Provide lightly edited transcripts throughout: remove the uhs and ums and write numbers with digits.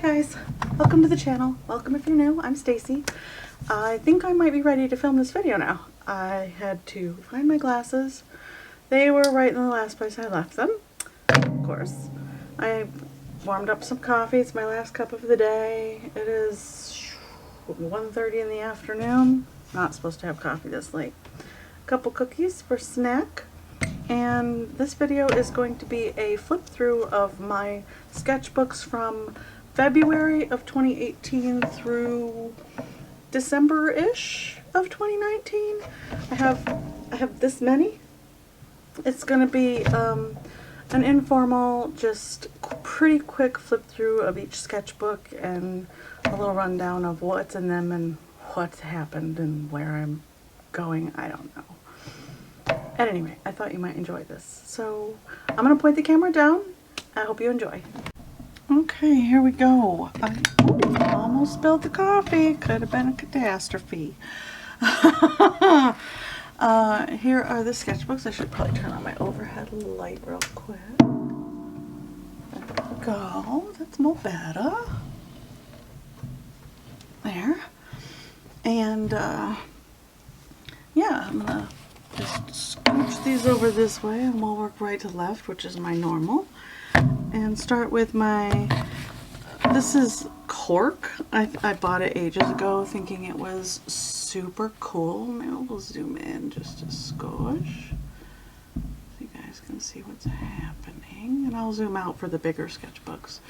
guys, welcome to the channel. Welcome if you're new. I'm Stacy. I think I might be ready to film this video now. I had to find my glasses. They were right in the last place I left them. Of course. I warmed up some coffee. It's my last cup of the day. It is 1:30 in the afternoon. Not supposed to have coffee this late. A couple cookies for snack. And this video is going to be a flip through of my sketchbooks from February of 2018 through December-ish of 2019. I have this many. It's going to be an informal, just pretty quick flip through of each sketchbook and a little rundown of what's in them and what's happened and where I'm going. I don't know. At any rate, I thought you might enjoy this. So I'm going to point the camera down. I hope you enjoy. Okay, here we go. I almost spilled the coffee. Could have been a catastrophe. Here are the sketchbooks. I should probably turn on my overhead light real quick. There we go. That's more better. There. And yeah, I'm going to just scooch these over this way and we'll work right to left, which is my normal. And start with my, this is cork. I bought it ages ago thinking it was super cool. Maybe we'll zoom in just a skosh so you guys can see what's happening. And I'll zoom out for the bigger sketchbooks.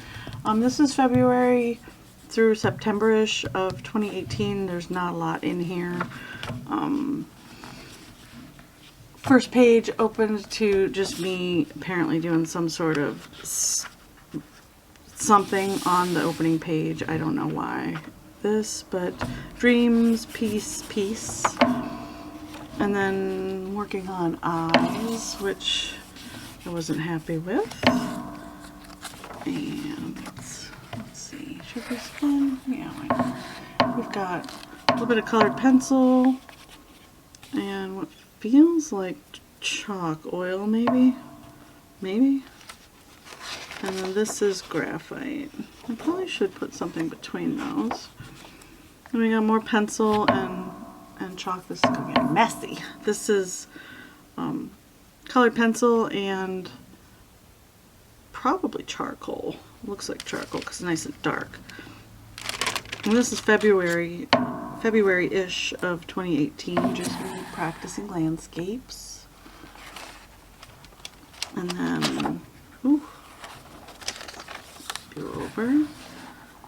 This is February through September-ish of 2018. There's not a lot in here. First page opened to just me apparently doing some sort of something on the opening page. I don't know why this, but dreams, peace. And then working on eyes, which I wasn't happy with. And let's see, sugar skin. Yeah, why not? We've got a little bit of colored pencil and what feels like chalk oil, maybe. And then this is graphite. I probably should put something between those. And we got more pencil and chalk. This is gonna get messy. This is colored pencil and probably charcoal. Looks like charcoal because it's nice and dark. And this is February-ish of 2018, just me practicing landscapes. And then, go over, a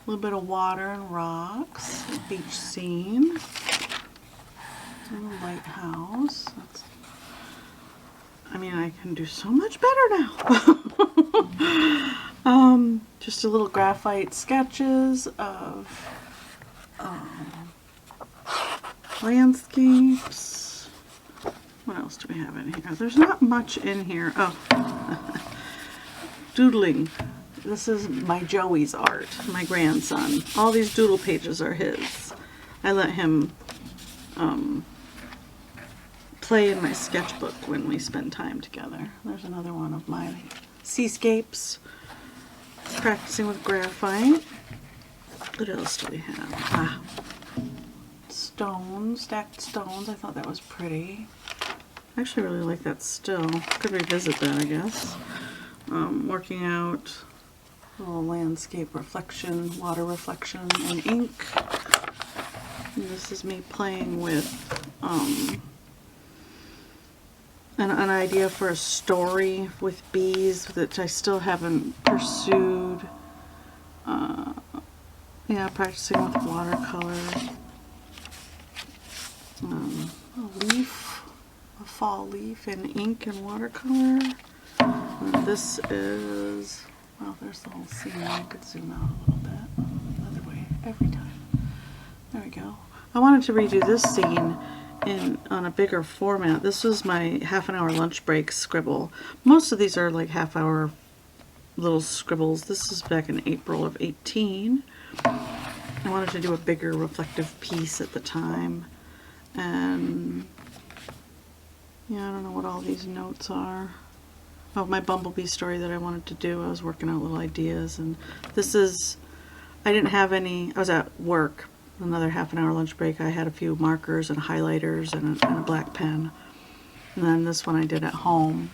little bit of water and rocks, a beach scene, and a lighthouse. I mean, I can do so much better now. Just a little graphite sketches of landscapes. What else do we have in here? There's not much in here. Oh, doodling. This is my Joey's art, my grandson. All these doodle pages are his. I let him play in my sketchbook when we spend time together. There's another one of my seascapes. Practicing with graphite. What else do we have? Stones, stacked stones. I thought that was pretty. I actually really like that still. Could revisit that, I guess. Working out a little landscape reflection, water reflection, and ink. And this is me playing with an idea for a story with bees that I still haven't pursued. Yeah, practicing with watercolor. A leaf, a fall leaf in ink and watercolor. And this is, well, there's the whole scene. I could zoom out a little bit. Another way, every time. There we go. I wanted to redo this scene on a bigger format. This was my half-an-hour lunch break scribble. Most of these are like half-hour little scribbles. This is back in April of 18. I wanted to do a bigger reflective piece at the time. And yeah, I don't know what all these notes are. Oh, my bumblebee story that I wanted to do. I was working out little ideas, and this is I didn't have any, I was at work, another half an hour lunch break. I had a few markers and highlighters and a black pen. And then this one I did at home.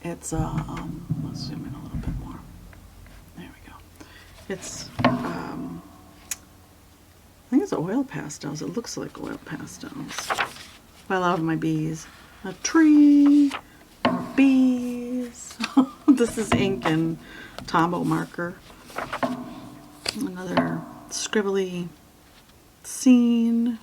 It's, let's zoom in a little bit more. There we go. It's, I think it's oil pastels. It looks like oil pastels. I love my bees. A tree, more bees. This is ink and Tombow marker. Another scribbly scene.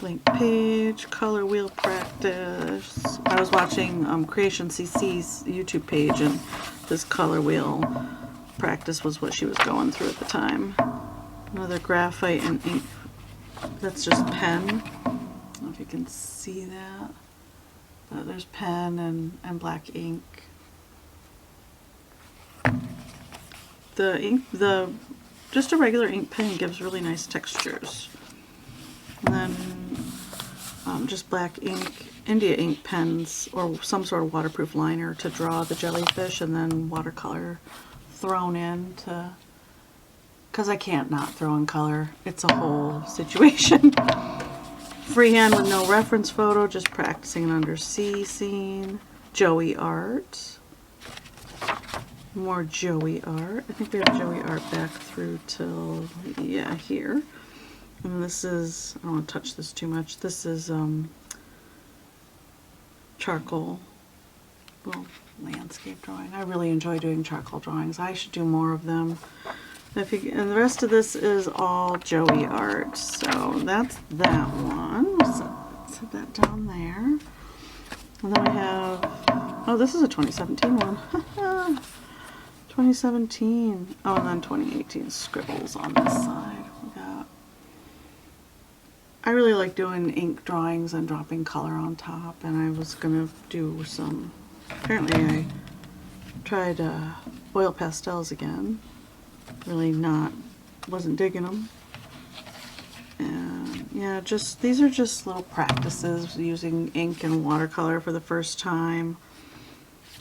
Blank page, color wheel practice. I was watching Creation CC's YouTube page, and this color wheel practice was what she was going through at the time. Another graphite and ink. That's just pen. I don't know if you can see that. There's pen and black ink. The ink, just a regular ink pen gives really nice textures. And then just black ink, India ink pens, or some sort of waterproof liner to draw the jellyfish, and then watercolor thrown in to, because I can't not throw in color. It's a whole situation. Freehand with no reference photo, just practicing an undersea scene. Joey art. More Joey art. I think we have Joey art back through till, yeah, here. And this is, I don't want to touch this too much. This is charcoal, well, landscape drawing. I really enjoy doing charcoal drawings. I should do more of them. If you, and the rest of this is all Joey art. So that's that one. Set that down there. And then we have, oh, this is a 2017 one. 2017. Oh, and then 2018 scribbles on this side. We got, I really like doing ink drawings and dropping color on top, and I was going to do some, apparently I tried oil pastels again. Really wasn't digging them. And yeah, just, these are just little practices using ink and watercolor for the first time.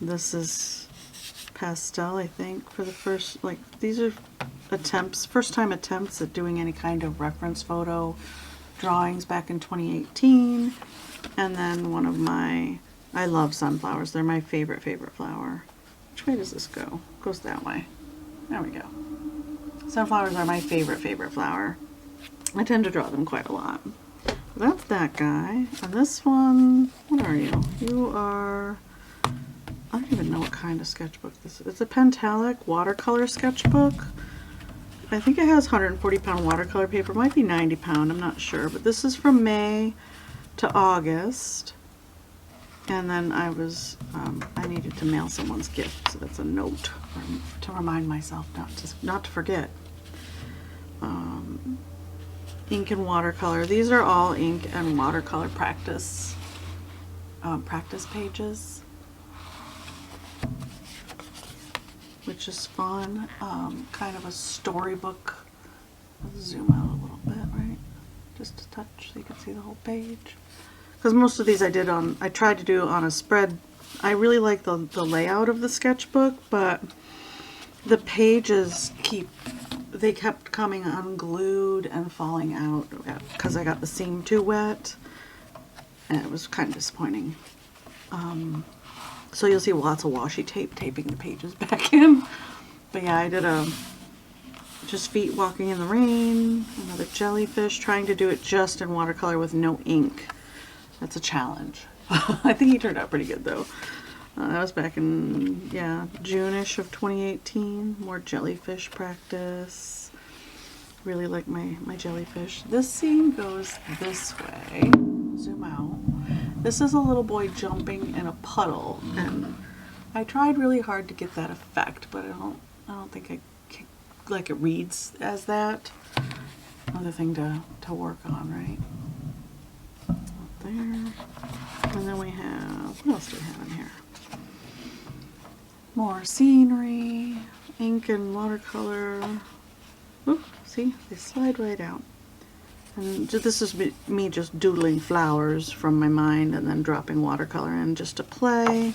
This is pastel, I think, for the first, like, these are attempts, first time attempts at doing any kind of reference photo drawings back in 2018. And then one of my, I love sunflowers. They're my favorite flower. Which way does this go? It goes that way. There we go. Sunflowers are my favorite flower. I tend to draw them quite a lot. That's that guy. And this one, what are you? You are, I don't even know what kind of sketchbook this is. It's a Pentalic watercolor sketchbook. I think it has 140-pound watercolor paper. It might be 90-pound, I'm not sure. But this is from May to August. And then I was, I needed to mail someone's gift, so that's a note to remind myself not to forget. Ink and watercolor. These are all ink and watercolor practice pages, which is fun. Kind of a storybook. I'll zoom out a little bit, right? Just a touch so you can see the whole page. Because most of these I tried to do on a spread. I really like the layout of the sketchbook, but the pages kept coming unglued and falling out because I got the seam too wet, and it was kind of disappointing. So you'll see lots of washi tape taping the pages back in. But yeah, I did just feet walking in the rain, another jellyfish, trying to do it just in watercolor with no ink. That's a challenge. I think he turned out pretty good though. That was back in, yeah, June-ish of 2018. More jellyfish practice. Really like my jellyfish. This scene goes this way. Zoom out. This is a little boy jumping in a puddle, and I tried really hard to get that effect, but I don't think it reads as that. Another thing to work on, right? There. And then we have, what else do we have in here? More scenery, ink and watercolor. Oop, see, they slide right out. And this is me just doodling flowers from my mind and then dropping watercolor in just to play.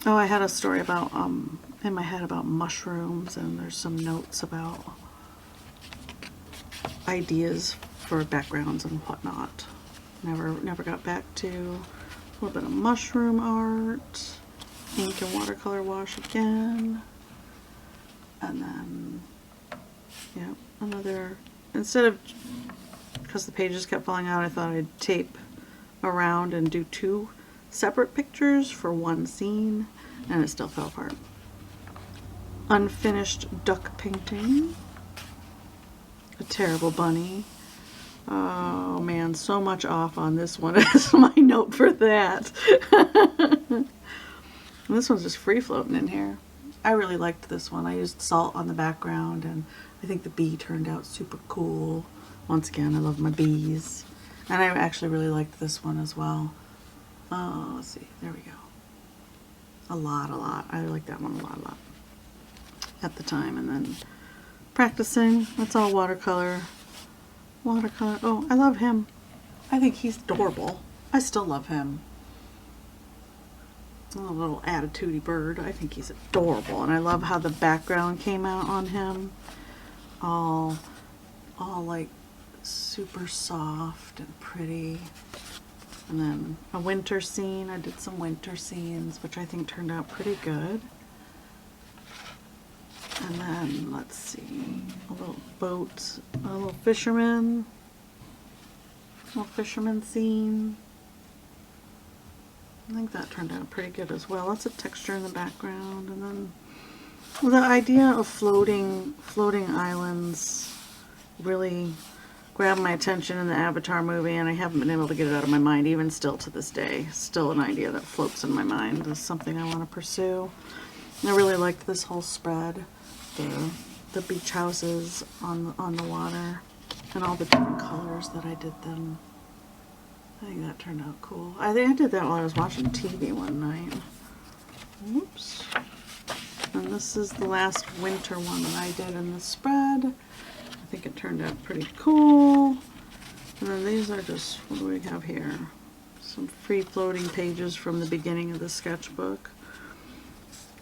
Oh, I had a story about, in my head about mushrooms, and there's some notes about ideas for backgrounds and whatnot. Never got back to. A little bit of mushroom art, ink and watercolor wash again, and then, yeah, another, instead of, because the pages kept falling out, I thought I'd tape around and do 2 separate pictures for one scene, and it still fell apart. Unfinished duck painting, a terrible bunny. Oh man, so much off on this one. Is my note for that. This one's just free floating in here. I really liked this one. I used salt on the background, and I think the bee turned out super cool. Once again, I love my bees. And I actually really liked this one as well. Oh, let's see. There we go. A lot. I like that one a lot at the time. And then practicing. That's all watercolor. Oh, I love him. I think he's adorable. I still love him. A little attitudey bird. I think he's adorable, and I love how the background came out on him. All like super soft and pretty. And then a winter scene. I did some winter scenes, which I think turned out pretty good. And then, let's see, a little boat, a little fisherman scene. I think that turned out pretty good as well. Lots of texture in the background. And then the idea of floating islands really grabbed my attention in the Avatar movie, and I haven't been able to get it out of my mind, even still to this day. Still an idea that floats in my mind. Is something I want to pursue. And I really liked this whole spread. The beach houses on the water, and all the different colors that I did them. I think that turned out cool. I think I did that while I was watching TV one night. Oops. And this is the last winter one that I did in the spread. I think it turned out pretty cool. And then these are just, what do we have here? Some free floating pages from the beginning of the sketchbook.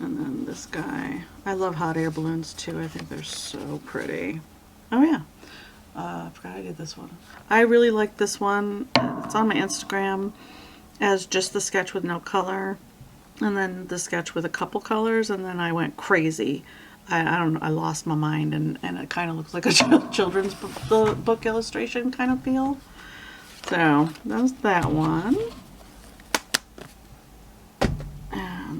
And then this guy. I love hot air balloons too. I think they're so pretty. Oh yeah. I forgot I did this one. I really like this one. It's on my Instagram as just the sketch with no color. And then the sketch with a couple colors. And then I went crazy. I don't know. I lost my mind. And it kind of looks like a children's book illustration kind of feel. So that was that one.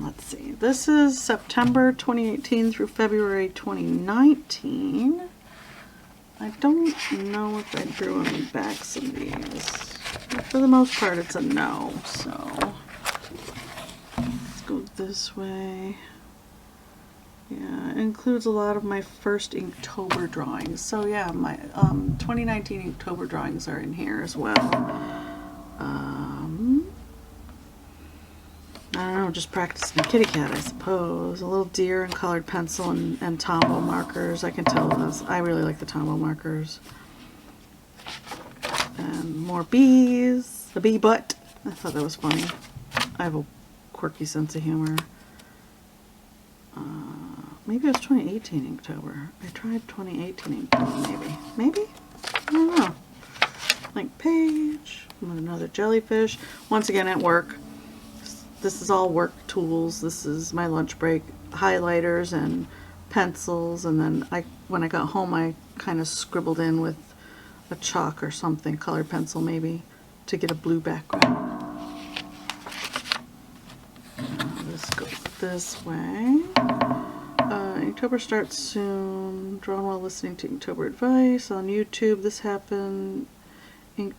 Let's see, this is September 2018 through February 2019. I don't know if I drew on the backs of these. But for the most part, it's a no. So let's go this way. Yeah, it includes a lot of my first Inktober drawings. So yeah, my 2019 Inktober drawings are in here as well. I don't know, just practicing kitty cat, I suppose. A little deer and colored pencil and Tombow markers. I can tell those. I really like the Tombow markers. And more bees. The bee butt. I thought that was funny. I have a quirky sense of humor. Maybe it was 2018 Inktober. I tried 2018 Inktober, maybe. I don't know. Blank page. Another jellyfish. Once again at work. This is all work tools. This is my lunch break. Highlighters and pencils. And then when I got home, I kind of scribbled in with a chalk or something, colored pencil maybe, to get a blue background. Let's go this way. Inktober starts soon. Drawn while listening to Inktober advice on YouTube. This happened. On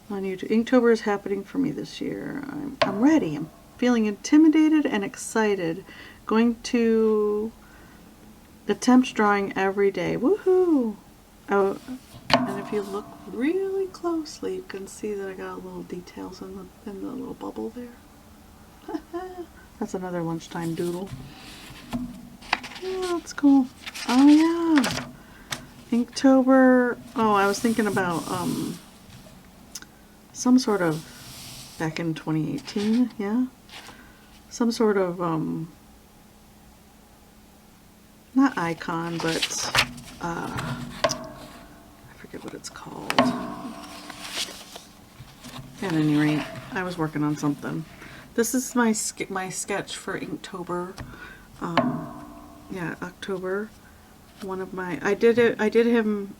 YouTube. Inktober is happening for me this year. I'm ready. I'm feeling intimidated and excited. Going to attempt drawing every day. Woohoo! Oh, and if you look really closely, you can see that I got little details in the little bubble there. That's another lunchtime doodle. Yeah, that's cool. Oh yeah, Inktober. Oh, I was thinking about some sort of back in 2018. Yeah, some sort of, not icon, but, I forget what it's called. At any rate, I was working on something. This is my sketch for Inktober. Yeah, October. One of my, I did him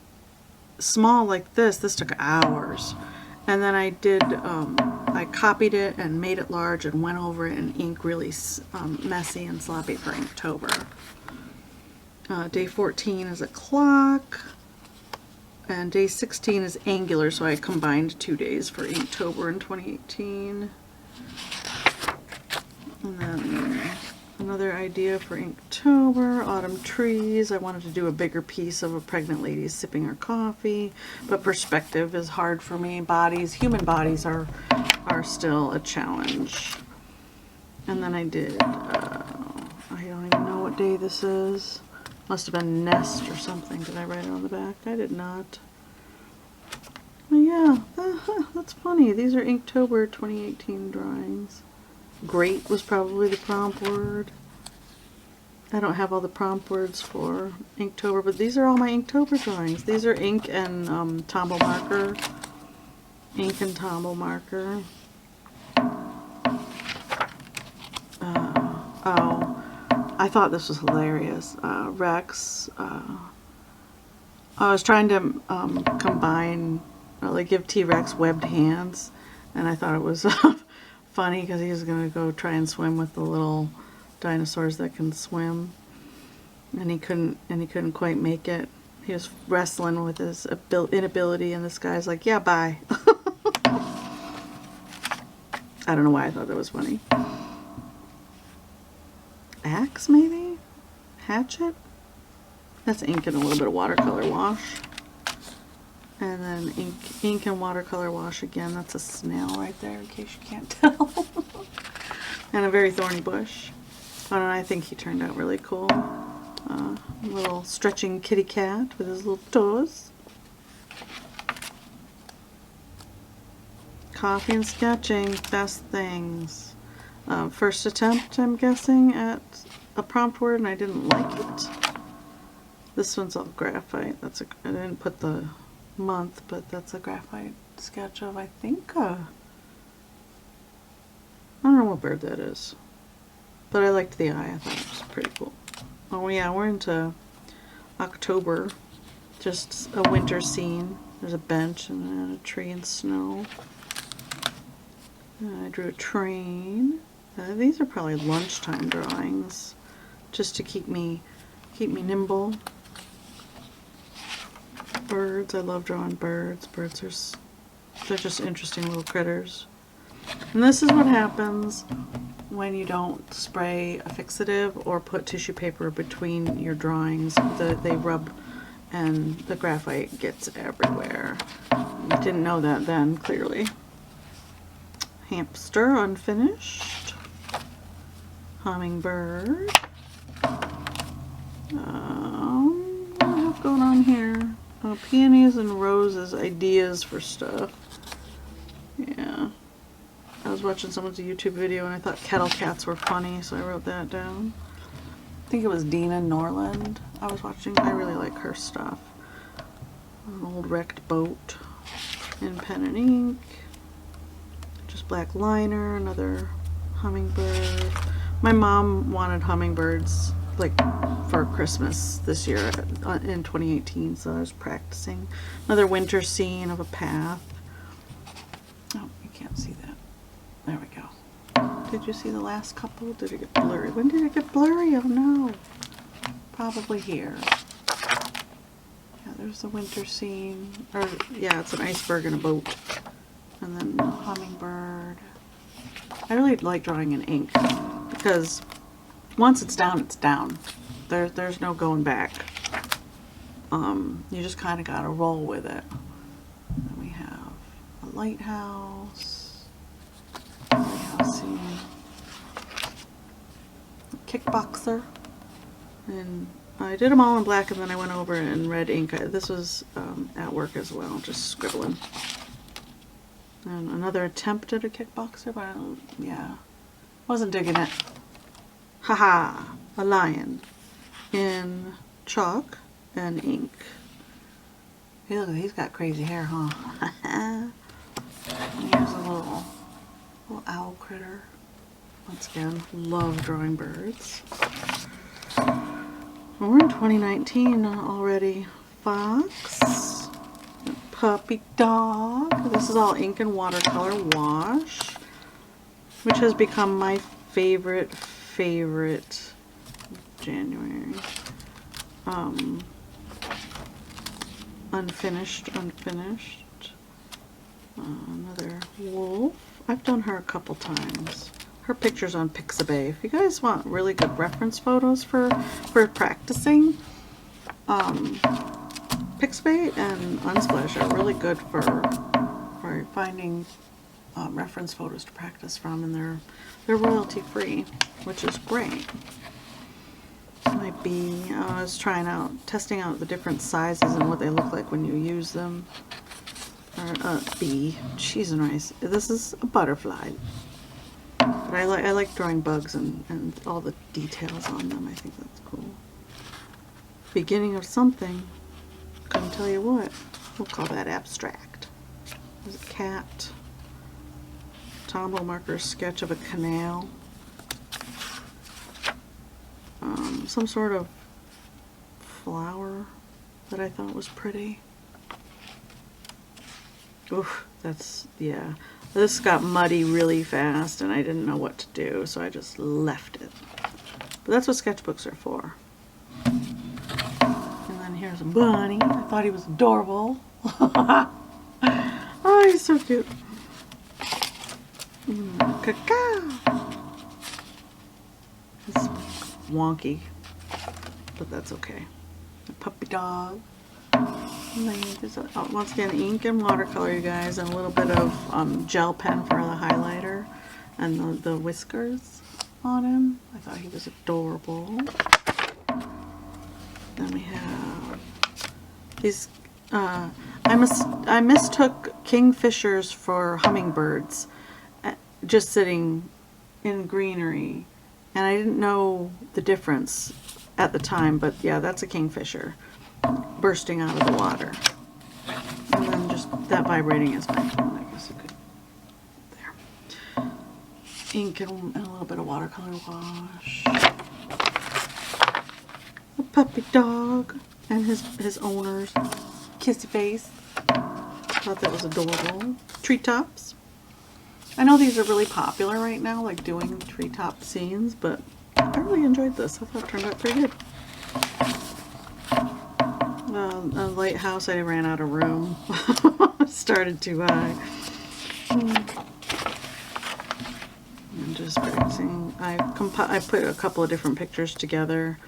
small like this. This took hours. And then I did, I copied it and made it large and went over it in ink really messy and sloppy for Inktober. Day 14 is a clock. And day 16 is angular, so I combined 2 days for Inktober in 2018. And then another idea for Inktober, autumn trees. I wanted to do a bigger piece of a pregnant lady sipping her coffee, but perspective is hard for me. Human bodies are still a challenge. And then I did, I don't even know what day this is. Must have been nest or something. Did I write it on the back? I did not. Yeah, that's funny. These are Inktober 2018 drawings. Great was probably the prompt word. I don't have all the prompt words for Inktober, but these are all my Inktober drawings. These are ink and Tombow marker. Ink and Tombow marker. Oh, I thought this was hilarious. Rex. I was trying to combine, like give T-Rex webbed hands, and I thought it was funny because he was going to go try and swim with the little dinosaurs that can swim, and he couldn't quite make it. He was wrestling with his inability, and this guy's like, yeah, bye. I don't know why I thought that was funny. Axe, maybe? Hatchet? That's ink and a little bit of watercolor wash. And then ink and watercolor wash again. That's a snail right there, in case you can't tell. And a very thorny bush. And I think he turned out really cool. Little stretching kitty cat with his little toes. Coffee and sketching, best things. First attempt, I'm guessing, at a prompt word, and I didn't like it. This one's all graphite. I didn't put the month, but that's a graphite sketch of, I think, I don't know what bird that is, but I liked the eye. I thought it was pretty cool. Oh yeah, we're into October. Just a winter scene. There's a bench and a tree and snow. And I drew a train. These are probably lunchtime drawings, just to keep me nimble. Birds, I love drawing birds. Birds they're just interesting little critters. And this is what happens when you don't spray a fixative or put tissue paper between your drawings. They rub and the graphite gets everywhere. You didn't know that then, clearly. Hamster, unfinished. Hummingbird. What do I have going on here? Oh, peonies and roses, ideas for stuff. Yeah. I was watching someone's YouTube video and I thought kettle cats were funny, so I wrote that down. I think it was Dina Norland I was watching. I really like her stuff. An old wrecked boat in pen and ink. Just black liner, another hummingbird. My mom wanted hummingbirds like for Christmas this year in 2018, so I was practicing. Another winter scene of a path. Oh, you can't see that. There we go. Did you see the last couple? Did it get blurry? When did it get blurry? Oh no. Probably here. Yeah, there's the winter scene. Or yeah, it's an iceberg and a boat. And then a hummingbird. I really like drawing in ink because once it's down, it's down. There's no going back. You just kind of got to roll with it. And we have a lighthouse. Lighthouse scene. A kickboxer. And I did them all in black, and then I went over in red ink. This was at work as well, just scribbling. And another attempt at a kickboxer, but yeah. Wasn't digging it. Haha, a lion in chalk and ink. Hey, look, he's got crazy hair, huh? And here's a little owl critter. Once again, love drawing birds. We're in 2019 already. Fox, puppy dog. This is all ink and watercolor wash, which has become my favorite January. Unfinished. Another wolf. I've done her a couple times. Her picture's on Pixabay. If you guys want really good reference photos for practicing, Pixabay and Unsplash are really good for finding reference photos to practice from, and they're royalty free, which is great. My bee. I was testing out the different sizes and what they look like when you use them. Or bee. Cheese and rice. This is a butterfly. But I like drawing bugs and all the details on them. I think that's cool. Beginning of something. Couldn't tell you what. We'll call that abstract. There's a cat. Tombow marker sketch of a canal. Some sort of flower that I thought was pretty. Oof, yeah. This got muddy really fast and I didn't know what to do, so I just left it. But that's what sketchbooks are for. And then here's a bunny. I thought he was adorable. Oh, he's so cute. Cacao. It's wonky, but that's okay. A puppy dog. Once again, ink and watercolor, you guys, and a little bit of gel pen for the highlighter and the whiskers on him. I thought he was adorable. Then we have these. I mistook kingfishers for hummingbirds, just sitting in greenery, and I didn't know the difference at the time. But yeah, that's a kingfisher bursting out of the water. And then just that vibrating is my phone, I guess I could. There. Ink and a little bit of watercolor wash. A puppy dog and his owner's kissy face. Thought that was adorable. Treetops. I know these are really popular right now, like doing treetop scenes, but I really enjoyed this. I thought it turned out pretty good. A lighthouse, I ran out of room. Started too high. I'm just practicing. I put a couple of different pictures together.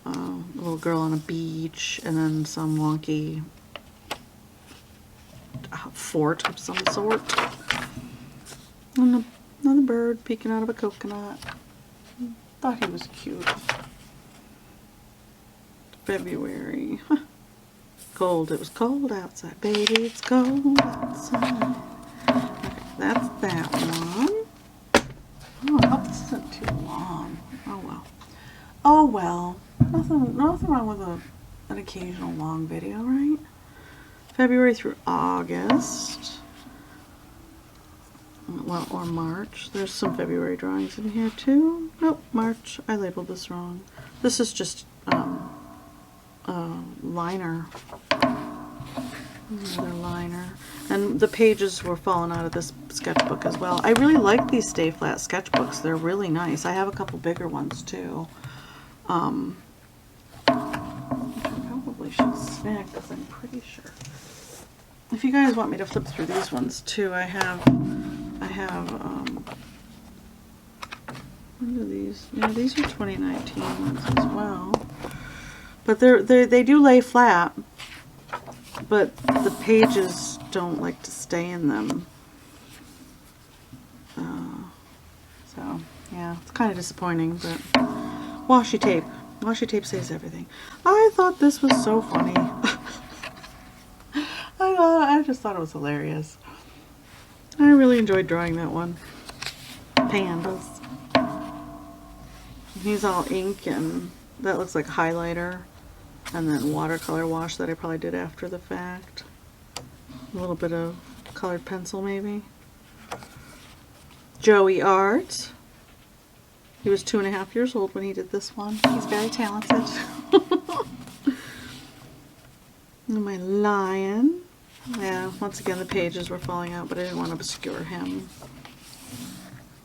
A little girl on a beach, and then some wonky fort of some sort. And another bird peeking out of a coconut. Thought he was cute. February. Cold. It was cold outside, baby. It's cold outside. Okay, that's that one. Oh, I hope this isn't too long. Oh well. Oh well. Nothing wrong with an occasional long video, right? February through August. Well, or March. There's some February drawings in here too. Nope, March. I labeled this wrong. This is just liner. Another liner. And the pages were falling out of this sketchbook as well. I really like these stay flat sketchbooks. They're really nice. I have a couple bigger ones too. I probably should snag this, I'm pretty sure. If you guys want me to flip through these ones too, I have what are these? Yeah, these are 2019 ones as well. But they do lay flat, but the pages don't like to stay in them. So yeah, it's kind of disappointing, but washi tape. Washi tape saves everything. I thought this was so funny. I just thought it was hilarious. I really enjoyed drawing that one. Pandas. He's all ink, and that looks like highlighter, and then watercolor wash that I probably did after the fact. A little bit of colored pencil maybe. Joey Art. He was 2.5 years old when he did this one. He's very talented. And my lion. Yeah, once again the pages were falling out, but I didn't want to obscure him.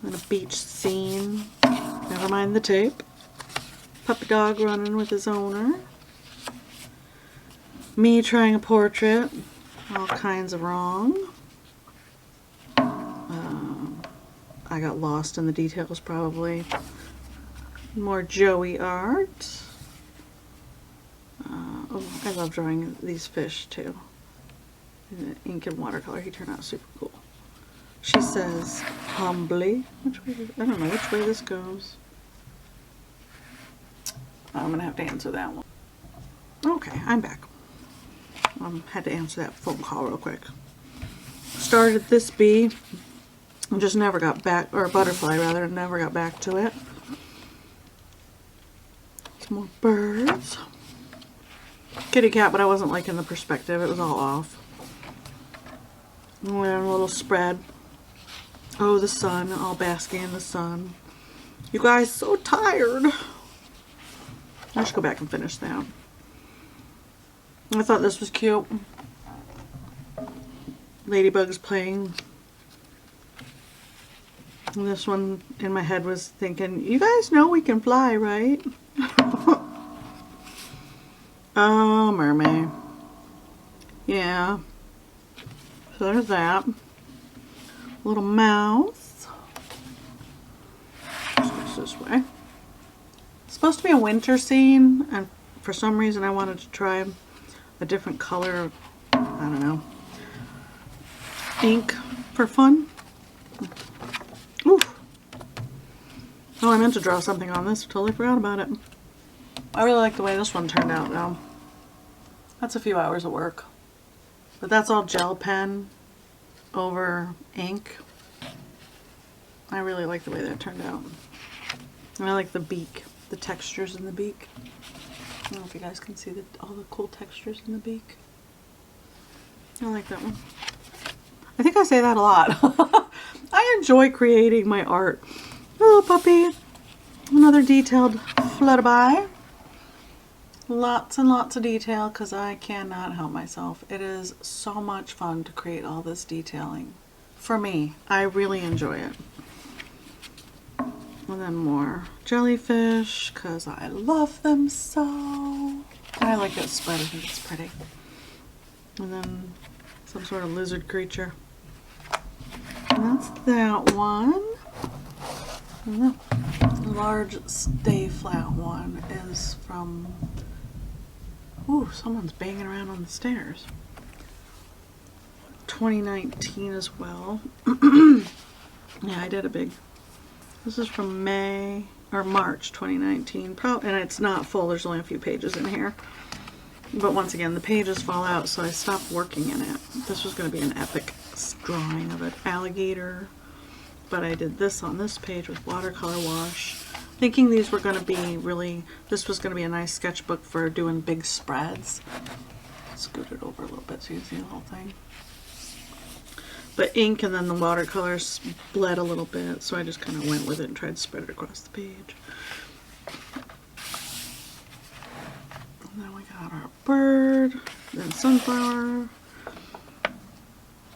And a beach scene. Never mind the tape. Puppy dog running with his owner. Me trying a portrait. All kinds of wrong. I got lost in the details probably. More Joey Art. Oh, I love drawing these fish too. Ink and watercolor. He turned out super cool. She says humbly. Which way? I don't know which way this goes. I'm gonna have to answer that one. Okay, I'm back. Had to answer that phone call real quick. Started this bee and just never got back, or butterfly rather, never got back to it. Some more birds. Kitty cat, but I wasn't liking the perspective. It was all off. And then a little spread. Oh, the sun, all basking in the sun. You guys, so tired. I should go back and finish that. I thought this was cute. Ladybugs playing. And this one in my head was thinking, you guys know we can fly, right? Oh, mermaid. Yeah. So there's that. Little mouse. Just this way. It's supposed to be a winter scene, and for some reason I wanted to try a different color, I don't know, ink for fun. Oof. Oh, I meant to draw something on this. Totally forgot about it. I really like the way this one turned out now. That's a few hours of work. But that's all gel pen over ink. I really like the way that turned out. And I like the beak, the textures in the beak. I don't know if you guys can see all the cool textures in the beak. I like that one. I think I say that a lot. I enjoy creating my art. Little puppy. Another detailed flutterby. Lots and lots of detail because I cannot help myself. It is so much fun to create all this detailing. For me, I really enjoy it. And then more jellyfish because I love them so. And I like that spread. I think it's pretty. And then some sort of lizard creature. And that's that one. And the large stay flat one is from, ooh, someone's banging around on the stairs. 2019 as well. Yeah, I did a big, this is from May or March 2019. And it's not full, there's only a few pages in here. But once again, the pages fall out, so I stopped working in it. This was going to be an epic drawing of an alligator. But I did this on this page with watercolor wash, thinking these were going to be really, this was going to be a nice sketchbook for doing big spreads. Scoot it over a little bit so you can see the whole thing. But ink and then the watercolors bled a little bit, so I just kind of went with it and tried to spread it across the page. And then we got our bird, then sunflower.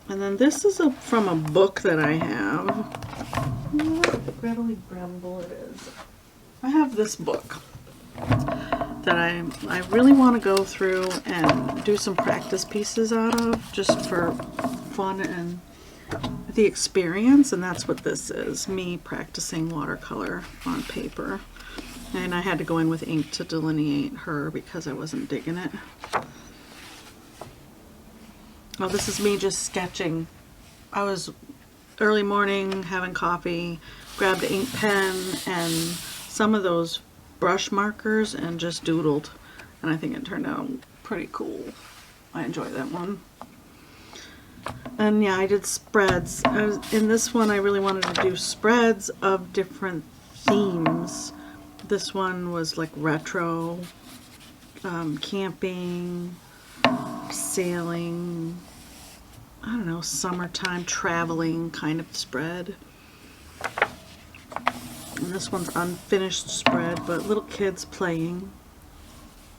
And then this is from a book that I have. What readily grabbable it is. I have this book that I really want to go through and do some practice pieces out of, just for fun and the experience, and that's what this is, me practicing watercolor on paper. And I had to go in with ink to delineate her because I wasn't digging it. Oh, this is me just sketching. I was early morning having coffee, grabbed an ink pen and some of those brush markers and just doodled. And I think it turned out pretty cool. I enjoy that one. And yeah, I did spreads. In this one I really wanted to do spreads of different themes This one was like retro, camping, sailing, I don't know, summertime traveling kind of spread. And this one's unfinished spread, but little kids playing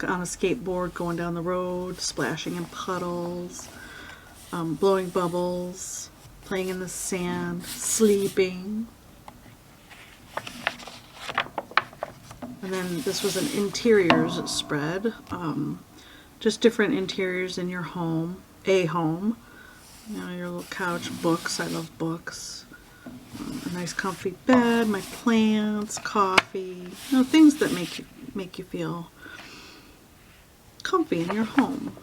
on a skateboard, going down the road, splashing in puddles, blowing bubbles, playing in the sand, sleeping. And then this was an interiors spread, just different interiors in your home, a home. You know, your little couch, books, I love books. A nice comfy bed, my plants, coffee, you know, things that make you feel comfy in your home.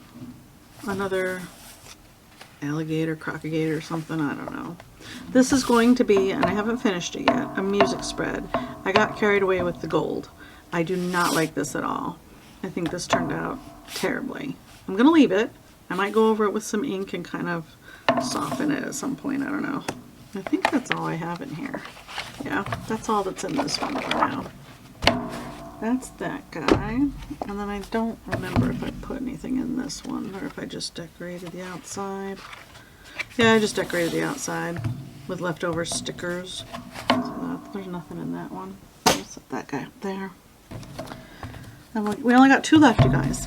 Another alligator, crocodile or something, I don't know. This is going to be, and I haven't finished it yet, a music spread. I got carried away with the gold. I do not like this at all. I think this turned out terribly. I'm gonna leave it. I might go over it with some ink and kind of soften it at some point, I don't know. I think that's all I have in here. Yeah, that's all that's in this one for now. That's that guy. And then I don't remember if I put anything in this one or if I just decorated the outside. Yeah, I just decorated the outside with leftover stickers. So there's nothing in that one. I'll set that guy up there. And we only got 2 left, you guys.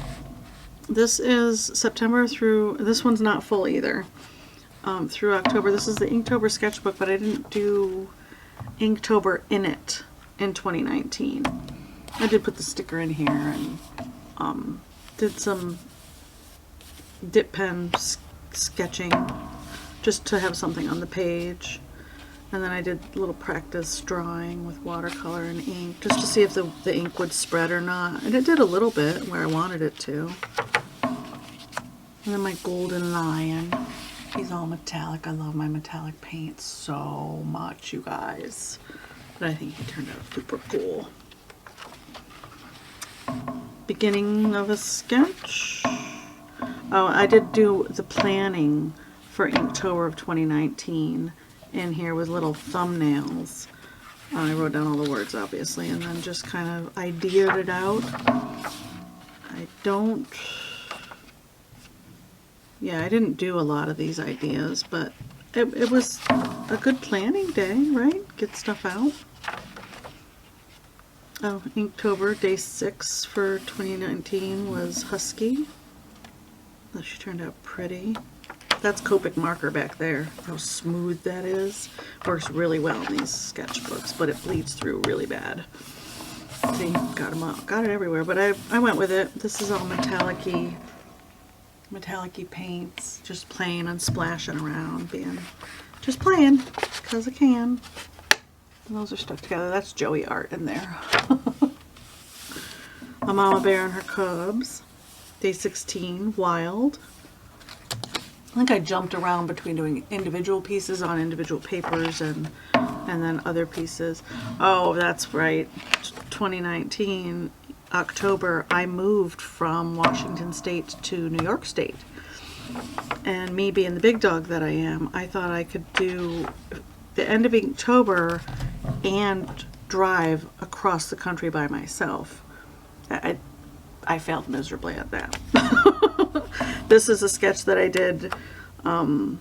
This is September through, this one's not full either. Through October. This is the Inktober Sketchbook, but I didn't do Inktober in it in 2019. I did put the sticker in here and did some dip pen sketching just to have something on the page. And then I did a little practice drawing with watercolor and ink just to see if the ink would spread or not. And it did a little bit where I wanted it to. And then my golden lion. He's all metallic. I love my metallic paint so much, you guys. But I think he turned out super cool. Beginning of a sketch. Oh, I did do the planning for Inktober of 2019 in here with little thumbnails. I wrote down all the words, obviously, and then just kind of ideaed it out. I didn't do a lot of these ideas, but it was a good planning day, right? Get stuff out. Oh, Inktober Day 6 for 2019 was Husky. Oh, she turned out pretty. That's Copic marker back there. How smooth that is. Works really well in these sketchbooks, but it bleeds through really bad. See, got them all. Got it everywhere, but I went with it. This is all metallic-y paints, just playing and splashing around, just playing because I can. And those are stuck together. That's Joey art in there. A mama bear and her cubs. Day 16, wild. I think I jumped around between doing individual pieces on individual papers and then other pieces. Oh, that's right. 2019 October, I moved from Washington State to New York State. And me being the big dog that I am, I thought I could do the end of Inktober and drive across the country by myself. I failed miserably at that. This is a sketch that I did. I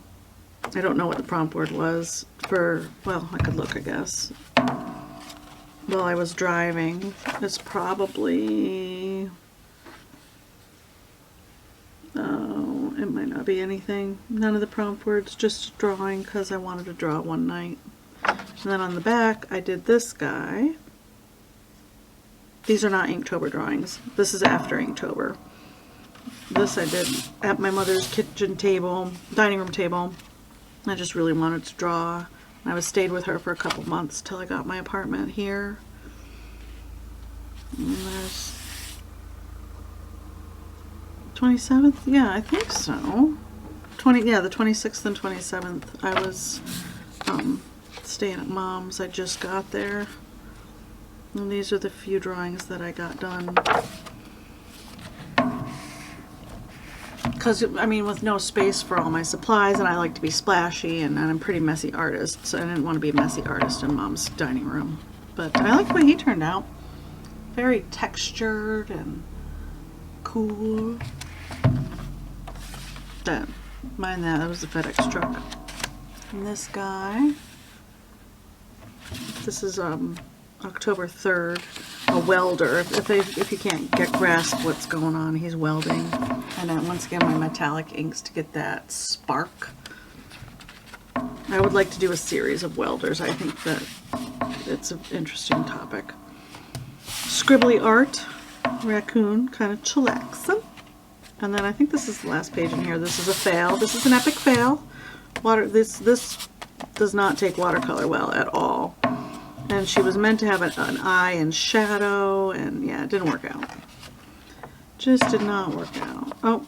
don't know what the prompt word was for, well, I could look, I guess. While I was driving. It's probably, oh, it might not be anything. None of the prompt words, just drawing because I wanted to draw one night. And then on the back, I did this guy. These are not Inktober drawings. This is after Inktober. This I did at my mother's kitchen table, dining room table. I just really wanted to draw. I stayed with her for a couple months till I got my apartment here. And there's 27th? Yeah, I think so. Yeah, the 26th and 27th. I was staying at Mom's. I just got there. And these are the few drawings that I got done. Because, I mean, with no space for all my supplies, and I like to be splashy, and I'm a pretty messy artist, so I didn't want to be a messy artist in Mom's dining room. But I like the way he turned out. very textured and cool. That, mind that was the FedEx truck. And this guy, this is October 3rd, a welder. If you can't grasp what's going on, he's welding. And then once again, my metallic inks to get that spark. I would like to do a series of welders. I think that it's an interesting topic. Scribbly art, raccoon, kind of chillaxing. And then I think this is the last page in here. This is a fail. This is an epic fail. This does not take watercolor well at all. And she was meant to have an eye and shadow, and yeah, it didn't work out. Just did not work out. Oh,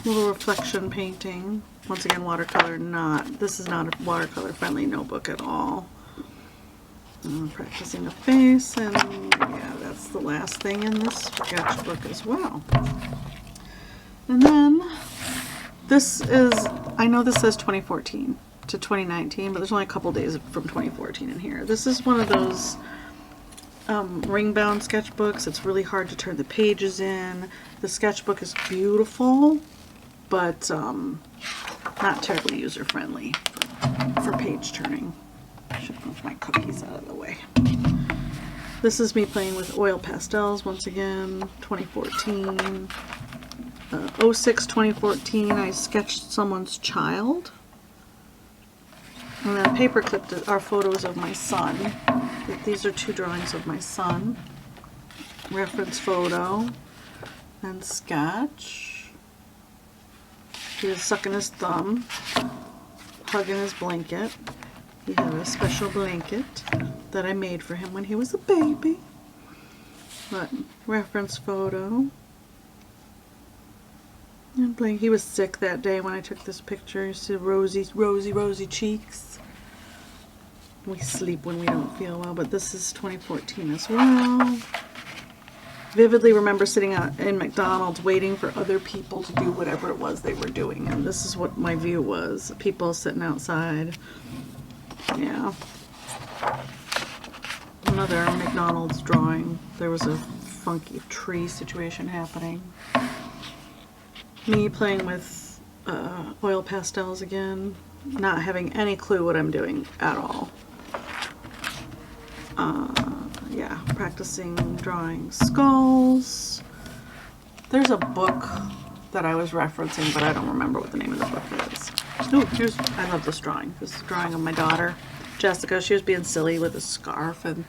little reflection painting. Once again, watercolor this is not a watercolor friendly notebook at all. Practicing a face, and yeah, that's the last thing in this sketchbook as well. And then this is, I know this says 2014 to 2019, but there's only a couple days from 2014 in here. This is one of those ring-bound sketchbooks. It's really hard to turn the pages in. The sketchbook is beautiful, but not terribly user-friendly for page turning. I should move my cookies out of the way. This is me playing with oil pastels once again, 2014. 06-2014, I sketched someone's child. And then paper clipped are photos of my son. These are 2 drawings of my son. Reference photo and sketch. He was sucking his thumb, hugging his blanket. He had a special blanket that I made for him when he was a baby. But reference photo. And he was sick that day when I took this picture. You see rosy cheeks. We sleep when we don't feel well, but this is 2014 as well. Vividly remember sitting out in McDonald's waiting for other people to do whatever it was they were doing, and this is what my view was. People sitting outside. Yeah. Another McDonald's drawing. There was a funky tree situation happening. Me playing with oil pastels again, not having any clue what I'm doing at all. Yeah, practicing drawing skulls. There's a book that I was referencing, but I don't remember what the name of the book is. Ooh, I love this drawing. This is a drawing of my daughter, Jessica. She was being silly with a scarf, and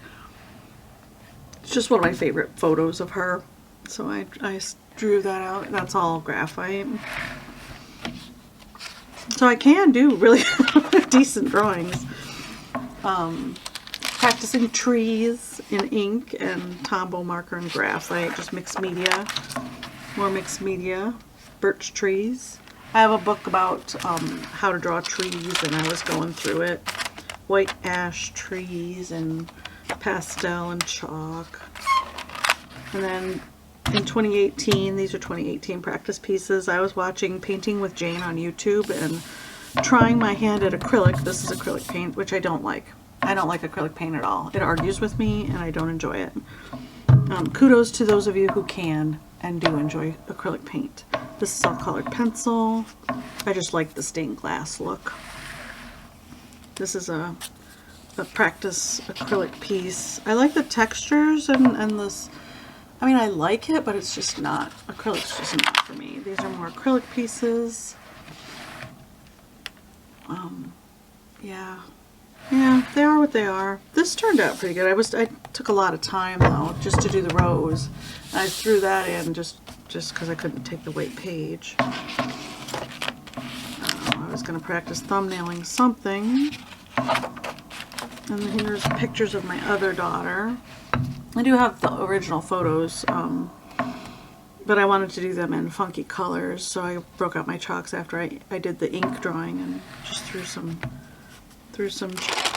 it's just one of my favorite photos of her. So I drew that out. That's all graphite. So I can do really decent drawings. Practicing trees in ink and Tombow marker and graphite, just mixed media. More mixed media. Birch trees. I have a book about how to draw trees, and I was going through it. White ash trees and pastel and chalk. And then in 2018, these are 2018 practice pieces, I was watching Painting with Jane on YouTube and trying my hand at acrylic. This is acrylic paint, which I don't like. I don't like acrylic paint at all. It argues with me and I don't enjoy it. Kudos to those of you who can and do enjoy acrylic paint. This is all colored pencil. I just like the stained glass look. This is a practice acrylic piece. I like the textures and this. I mean, I like it, but it's just not. Acrylic's just not for me. These are more acrylic pieces. Yeah, they are what they are. This turned out pretty good. I took a lot of time though, just to do the rows. I threw that in just because I couldn't take the weight page. I was going to practice thumbnailing something. And then here's pictures of my other daughter. I do have the original photos, but I wanted to do them in funky colors, so I broke out my chalks after I did the ink drawing and just threw some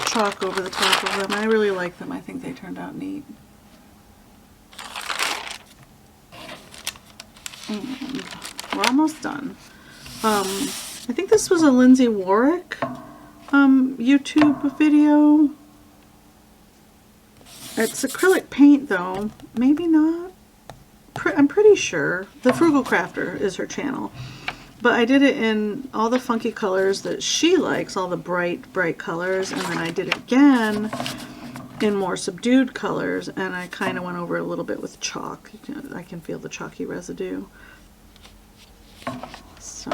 chalk over the top of them. I really like them. I think they turned out neat. And we're almost done. I think this was a Lindsay Warwick YouTube video. It's acrylic paint though, maybe not. I'm pretty sure. The Frugal Crafter is her channel. But I did it in all the funky colors that she likes, all the bright, bright colors, and then I did it again in more subdued colors, and I kind of went over it a little bit with chalk. I can feel the chalky residue. So,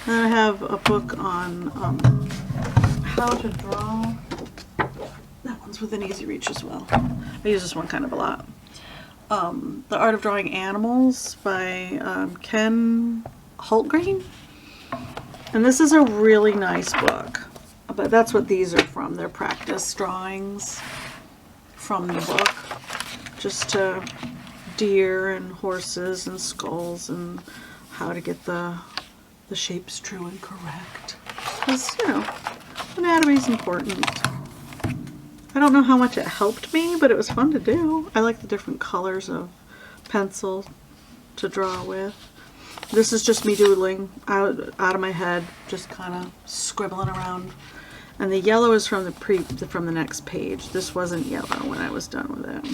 then I have a book on how to draw. That one's within easy reach as well. I use this one kind of a lot. The Art of Drawing Animals by Ken Hultgreen. And this is a really nice book. But that's what these are from. They're practice drawings from the book. Just to deer and horses and skulls and how to get the shapes true and correct. Because, you know, anatomy is important. I don't know how much it helped me, but it was fun to do. I like the different colors of pencil to draw with. This is just me doodling out of my head, just kind of scribbling around. And the yellow is from the next page. This wasn't yellow when I was done with it.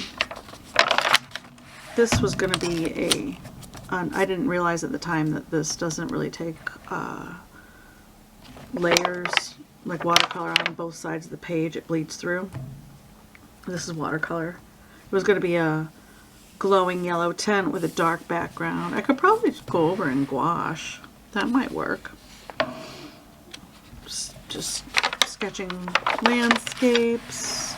This was going to be I didn't realize at the time that this doesn't really take layers like watercolor on both sides of the page. It bleeds through. This is watercolor. It was going to be a glowing yellow tint with a dark background. I could probably just go over in gouache. That might work. Just sketching landscapes.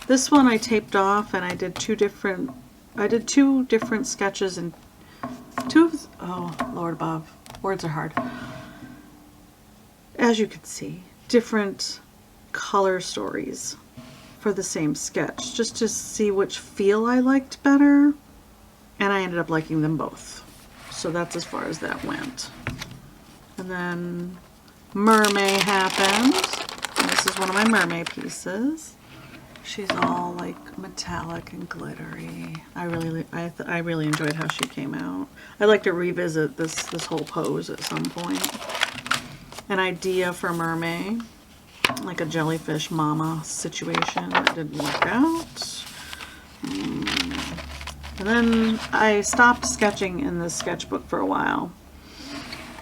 This one I taped off, and I did two different sketches and oh Lord above, words are hard. As you can see, different color stories for the same sketch, just to see which feel I liked better, and I ended up liking them both. So that's as far as that went. And then Mermaid happened. And this is one of my Mermaid pieces. She's all like metallic and glittery. I really enjoyed how she came out. I'd like to revisit this whole pose at some point. An idea for Mermaid, like a jellyfish mama situation that didn't work out. And then I stopped sketching in this sketchbook for a while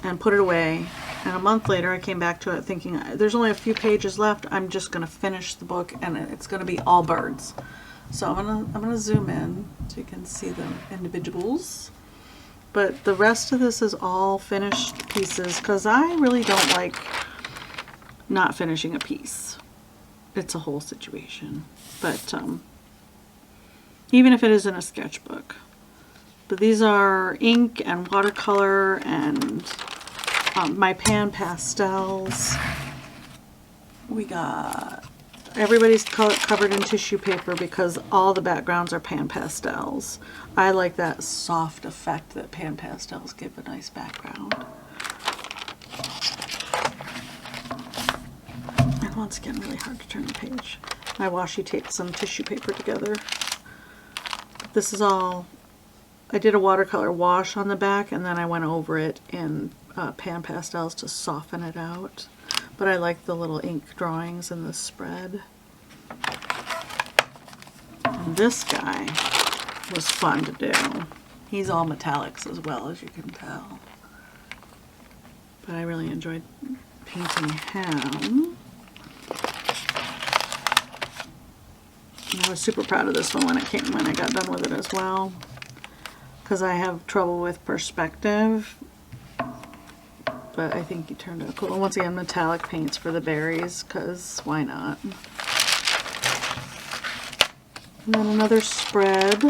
and put it away. And a month later I came back to it thinking, there's only a few pages left. I'm just going to finish the book and it's going to be all birds. So I'm gonna zoom in so you can see the individuals. But the rest of this is all finished pieces because I really don't like not finishing a piece. It's a whole situation. But even if it is in a sketchbook. But these are ink and watercolor and my pan pastels. We got, everybody's covered in tissue paper because all the backgrounds are pan pastels. I like that soft effect that pan pastels give a nice background. And once again, really hard to turn the page. I washi taped some tissue paper together. But this is all, I did a watercolor wash on the back and then I went over it in pan pastels to soften it out. But I like the little ink drawings in the spread. And this guy was fun to do. He's all metallics as well, as you can tell. But I really enjoyed painting him. And I was super proud of this one when I got done with it as well. Because I have trouble with perspective. But I think he turned out cool. And once again, metallic paints for the berries, because why not? And then another spread.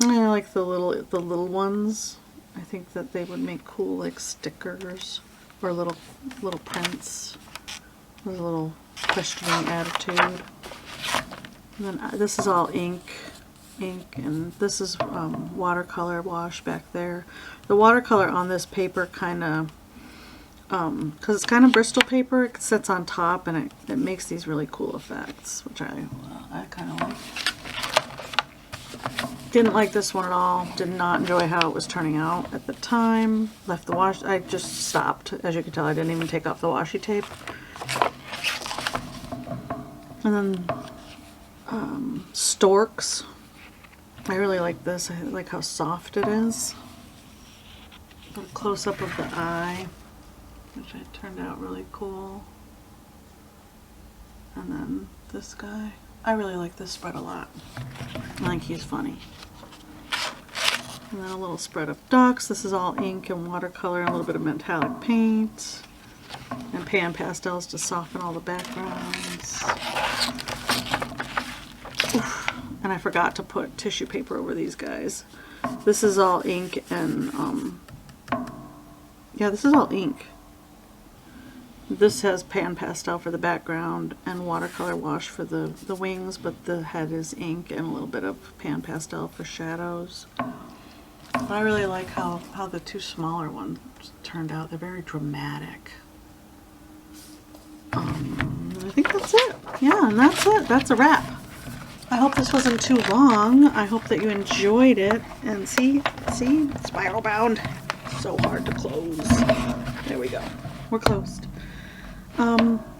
I like the little ones. I think that they would make cool like stickers or little prints with a little questioning attitude. And then this is all ink, and this is watercolor wash back there. The watercolor on this paper kind of, because it's kind of Bristol paper, it sits on top and it makes these really cool effects, which I kind of like. Didn't like this one at all. Did not enjoy how it was turning out at the time. Left the wash. I just stopped. As you can tell, I didn't even take off the washi tape. And then storks. I really like this. I like how soft it is. A close-up of the eye, which turned out really cool. And then this guy. I really like this spread a lot. I think he's funny. And then a little spread of ducks. This is all ink and watercolor and a little bit of metallic paint. And pan pastels to soften all the backgrounds. Oof. And I forgot to put tissue paper over these guys. This is all ink and, yeah, this is all ink. This has pan pastel for the background and watercolor wash for the wings, but the head is ink and a little bit of pan pastel for shadows. But I really like how the two smaller ones turned out. They're very dramatic. I think that's it. Yeah, and that's it. That's a wrap. I hope this wasn't too long. I hope that you enjoyed it. And see, spiral bound. So hard to close. There we go. We're closed.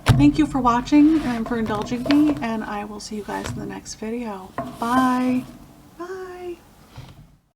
Thank you for watching and for indulging me, and I will see you guys in the next video. Bye.